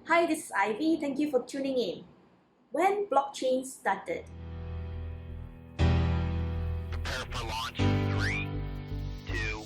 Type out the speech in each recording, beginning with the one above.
Hi, this is Ivy. Thank you for tuning in. When blockchain started? Prepare for launch. 3, 2,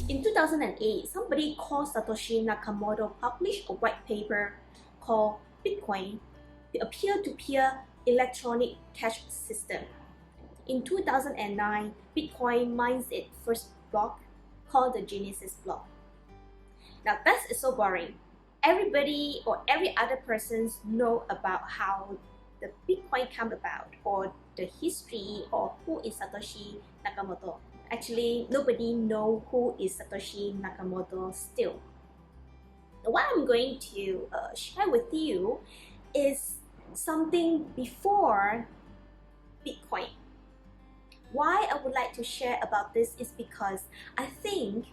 1. In 2008, somebody called Satoshi Nakamoto published a white paper called Bitcoin, a peer-to-peer electronic cash system. In 2009, Bitcoin mines its first block called the Genesis block. Now that is so boring. Everybody or every other person know about how the Bitcoin came about or the history or who is Satoshi Nakamoto. Actually, nobody know who is Satoshi Nakamoto still. What I'm going to share with you is something before Bitcoin. Why I would like to share about this is because I think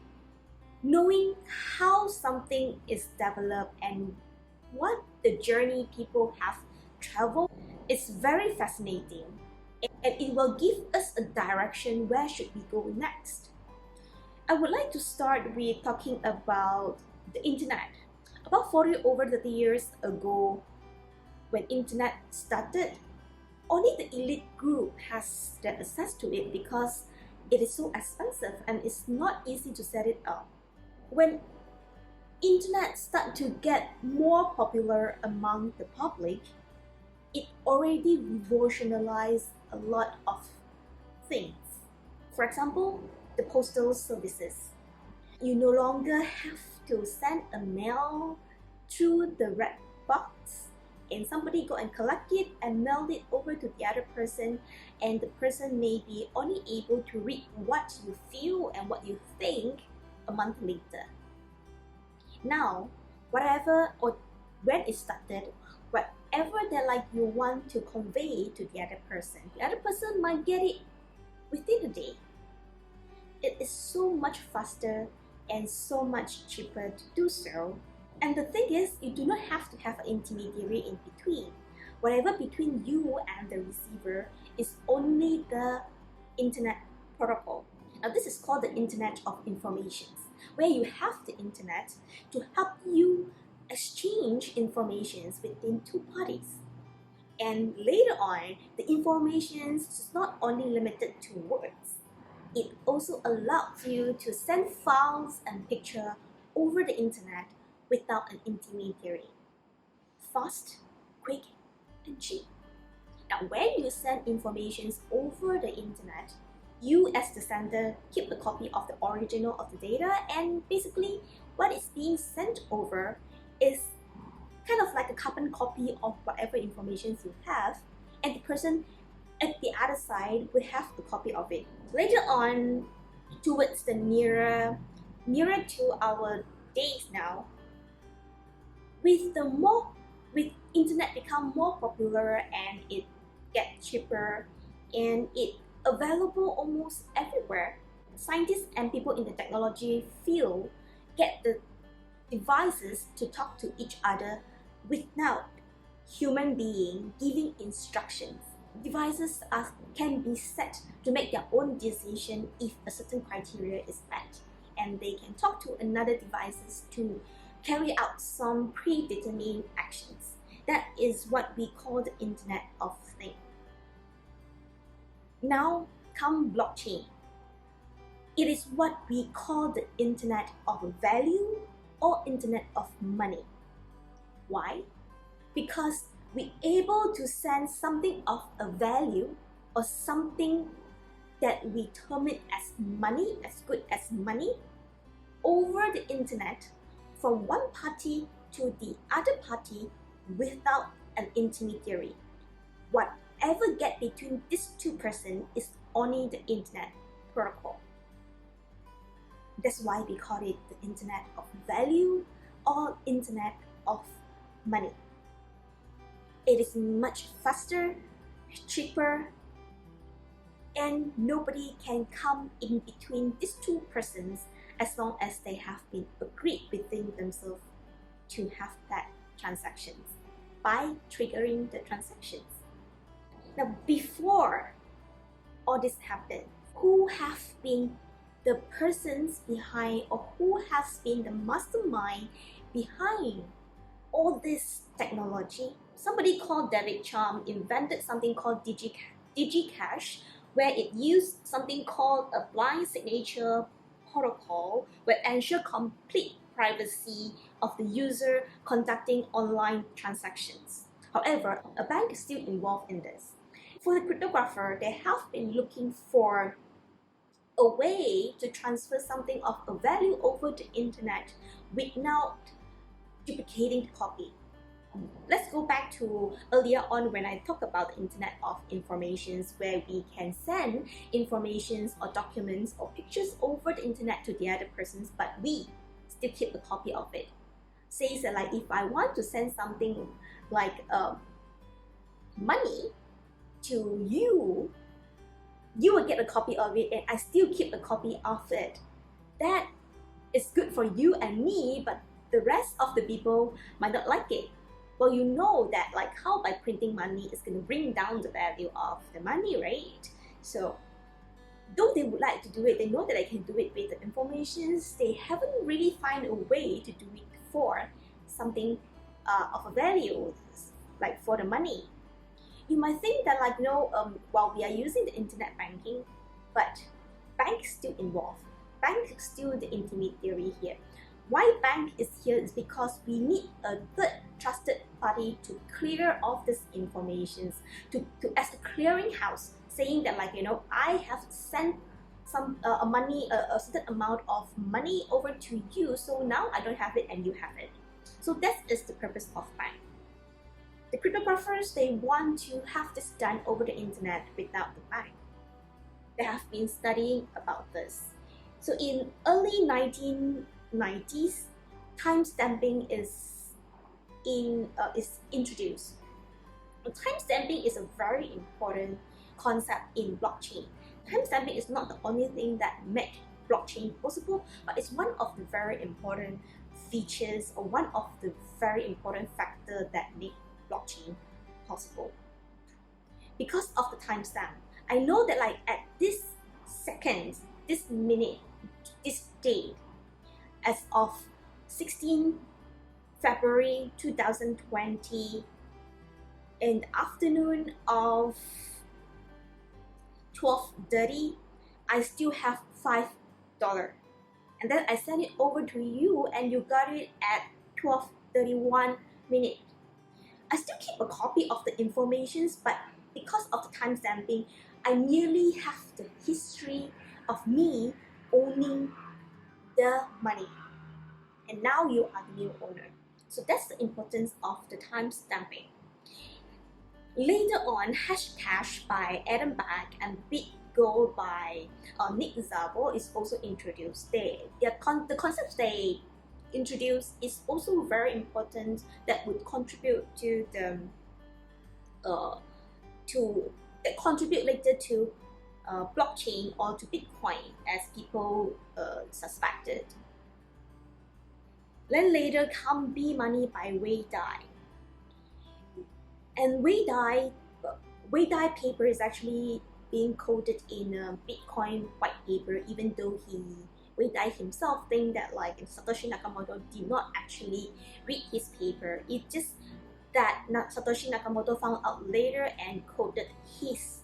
knowing how something is developed and what the journey people have traveled is very fascinating, and it will give us a direction where should we go next. I would like to start with talking about the internet. About 40 over 30 years ago, when internet started, only the elite group has the access to it because it is so expensive and it's not easy to set it up. When internet started to get more popular among the public, it already revolutionized a lot of things. For example, the postal services. You no longer have to send a mail through the red box and somebody go and collect it and mail it over to the other person, and the person may be only able to read what you feel and what you think a month later. Now, whatever or when it started, whatever that you want to convey to the other person might get it within a day. It is so much faster and so much cheaper to do so. And the thing is, you do not have to have an intermediary in between. Whatever between you and the receiver is only the internet protocol. Now this is called the Internet of Informations, where you have the internet to help you exchange informations within two parties. And later on, the information is not only limited to words, it also allows you to send files and pictures over the internet without an intermediary. Fast, quick, and cheap. Now, when you send information over the internet, you as the sender keep a copy of the original of the data, and basically what is being sent over is kind of like a carbon copy of whatever information you have, and the person at the other side will have a copy of it. Later on, towards the nearer to our days now, with internet become more popular and it get cheaper and it available almost everywhere, scientists and people in the technology field get the devices to talk to each other without human being giving instructions. Devices can be set to make their own decision if a certain criteria is met, and they can talk to another devices to carry out some predetermined actions. That is what we call the Internet of Things. Now come blockchain. It is what we call the Internet of Value or Internet of Money. Why? Because we're able to send something of a value or something that we term it as money, as good as money, over the internet from one party to the other party without an intermediary. Whatever get between these two persons is only the internet protocol. That's why we call it the Internet of Value or Internet of Money. It is much faster, cheaper, and nobody can come in between these two persons as long as they have been agreed within themselves to have that transactions by triggering the transactions. Now, before all this happened, who have been the persons behind, or who has been the mastermind behind all this technology. Somebody called Derek Cham invented something called DigiCash, where it used something called a blind signature protocol, where ensure complete privacy of the user conducting online transactions. However, a bank is still involved in this. For the cryptographer, they have been looking for a way to transfer something of a value over the internet without duplicating the copy. Let's go back to earlier on when I talked about the Internet of Informations, where we can send informations or documents or pictures over the internet to the other persons, but we still keep a copy of it. Says that like if I want to send something like money to you, you will get a copy of it and I still keep a copy of it. That is good for you and me, but the rest of the people might not like it. Well, you know that like how by printing money is going to bring down the value of the money, right? So though they would like to do it, they know that they can do it with the informations, they haven't really found a way to do it for something of a value, like for the money. You might think that like, while we are using the internet banking, but bank is still involved. Bank is still the intermediary here. Why bank is here is because we need a third trusted party to clear off this information, to as a clearinghouse, saying that like, I have sent some a certain amount of money over to you, so now I don't have it and you have it. So that is the purpose of bank. The cryptographers, they want to have this done over the internet without the bank. They have been studying about this. So in early 1990s, timestamping is introduced. Timestamping is a very important concept in blockchain. Timestamping is not the only thing that made blockchain possible, but it's one of the very important features, or one of the very important factors that make blockchain possible. Because of the timestamp, I know that like at this second, this minute, this date, as of 16 February 2020, in the afternoon of 12:30, I still have $5, and then I sent it over to you and you got it at 12:31 minute. I still keep a copy of the informations, but because of the timestamping, I merely have the history of me owning the money, and now you are the new owner. So that's the importance of the timestamping. Later on, Hashcash by Adam Back and BitGold by Nick Szabo is also introduced. The concepts they introduced is also very important, that would contribute to the contribute later to blockchain or to Bitcoin, as people suspected. Then later come B Money by Wei Dai. And Wei Dai paper is actually being quoted in a Bitcoin white paper, even though Wei Dai himself think that like Satoshi Nakamoto did not actually read his paper. It's just that Satoshi Nakamoto found out later and quoted his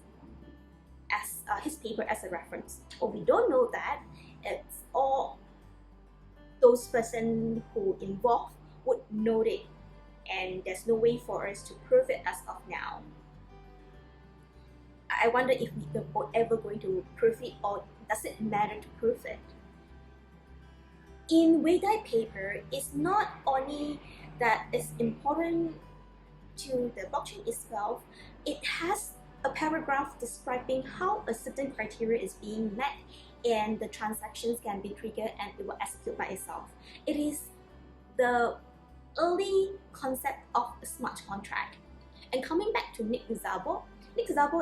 paper as a reference. But we don't know that. It's all those persons who involved would know it, and there's no way for us to prove it as of now. I wonder if we are ever going to prove it, or does it matter to prove it? In Wei Dai paper, it's not only that it's important to the blockchain itself, it has a paragraph describing how a certain criteria is being met and the transactions can be triggered and it will execute by itself. It is the early concept of a smart contract. And coming back to Nick Szabo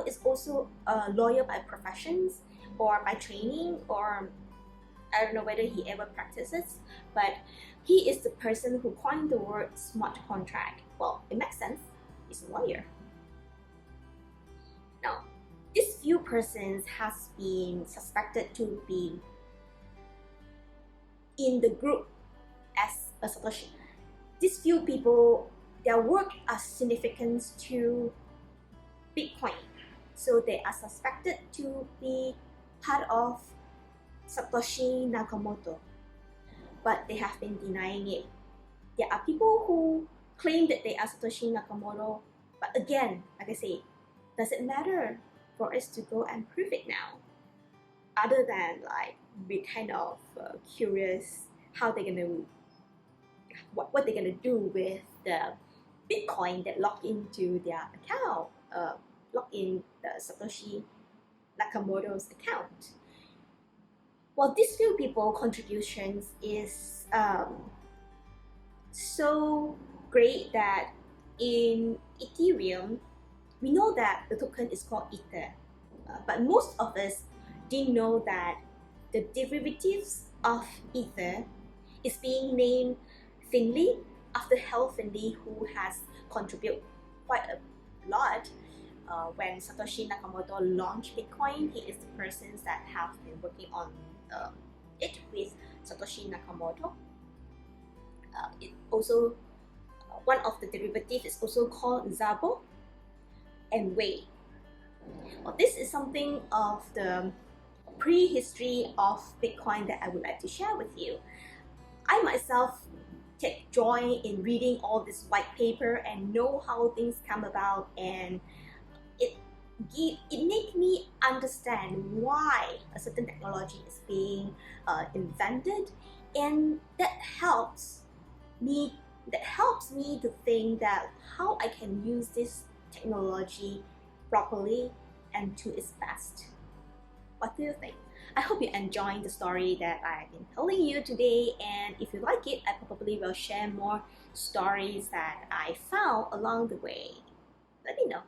is also a lawyer by professions or by training, or I don't know whether he ever practices, but he is the person who coined the word smart contract. Well, it makes sense, he's a lawyer. Now, these few persons has been suspected to be in the group as a Satoshi. These few people, their work are significant to Bitcoin, so they are suspected to be part of Satoshi Nakamoto, but they have been denying it. There are people who claim that they are Satoshi Nakamoto, but again, like I say, does it matter for us to go and prove it now? Other than like be kind of curious how they're gonna what they're gonna do with the Bitcoin that log into their account, log in the Satoshi Nakamoto's account. Well, these few people contributions is so great that in Ethereum, we know that the token is called Ether, but most of us didn't know that the derivatives of Ether is being named Finley after Hal Finley, who has contributed quite a lot. When Satoshi Nakamoto launched Bitcoin, he is the persons that have been working on it with Satoshi Nakamoto. It also one of the derivatives is also called Szabo and Wei. Well, this is something of the prehistory of Bitcoin that I would like to share with you. I myself take joy in reading all this white paper and know how things come about, and it makes me understand why a certain technology is being invented, and that helps me to think that how I can use this technology properly and to its best. What do you think? I hope you're enjoying the story that I've been telling you today, and if you like it, I probably will share more stories that I found along the way. Let me know.